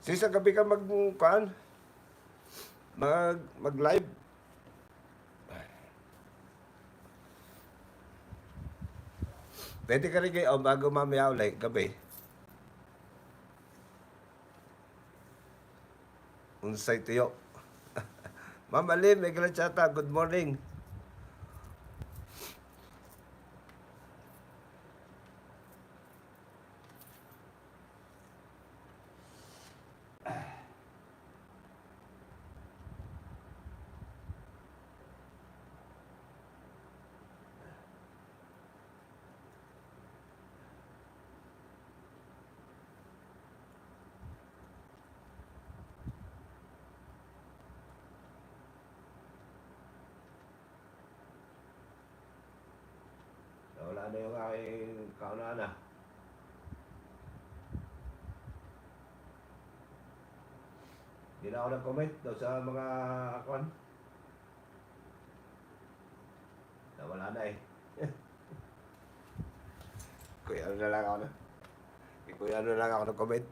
Sis, sa gabi ka mag-live. Pwede ka rin kayo bago mamaya ulit, gabi. Unsay tuyo. Ma'am Alim, may chata. Good morning. Wala na yung aking kaunana. Hindi na ako nag-comment daw sa mga akwan. Wala na eh. Kuya ano na lang ako na. Kuya ano na lang ako nag-comment.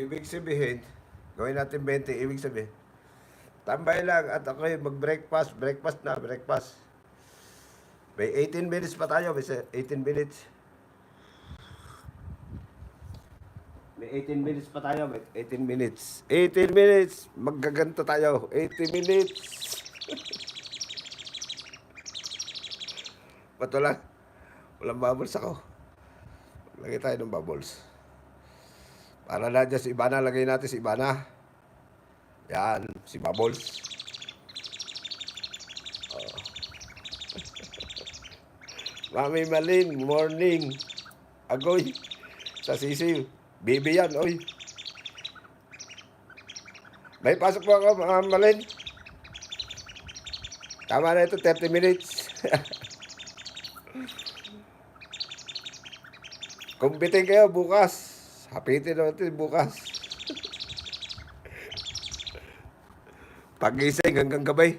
Ibig sabihin, gawin natin 20, ibig sabihin, tambay lang at ako'y mag-breakfast, breakfast. May 18 minutes pa tayo, may 18 minutes. May 18 minutes pa tayo, may 18 minutes. 18 minutes, maggaganto tayo, 80 minutes. Ba't walang bubbles ako. Lagay tayo ng bubbles. Para na dyan si Ibana, lagay natin si Ibana. Yan, si Bubbles. Oh. Mami Malin, morning. Agoy, sa sisiw. Baby yan, oy. May pasok po ako, Mami Malin. Tama na ito, 30 minutes. Kumpitin kayo bukas. Hapitin natin bukas. Pag-ising hanggang gabay.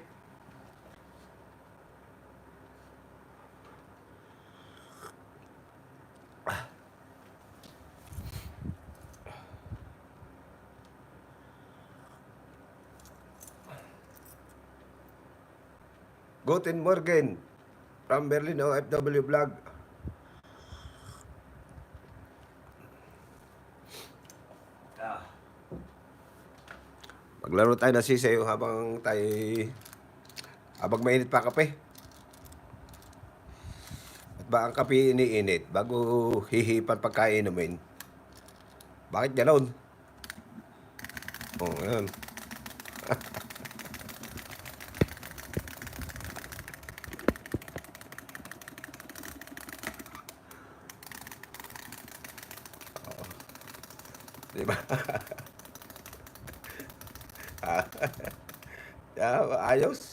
Guten Morgen from Berlin, OFW Vlog. Maglaro tayo na sisayo habang mainit pa kape. At ba ang kape iniinit bago hihipan pagkainumin? Bakit ganoon? Oh, yan. Diba? Ayos.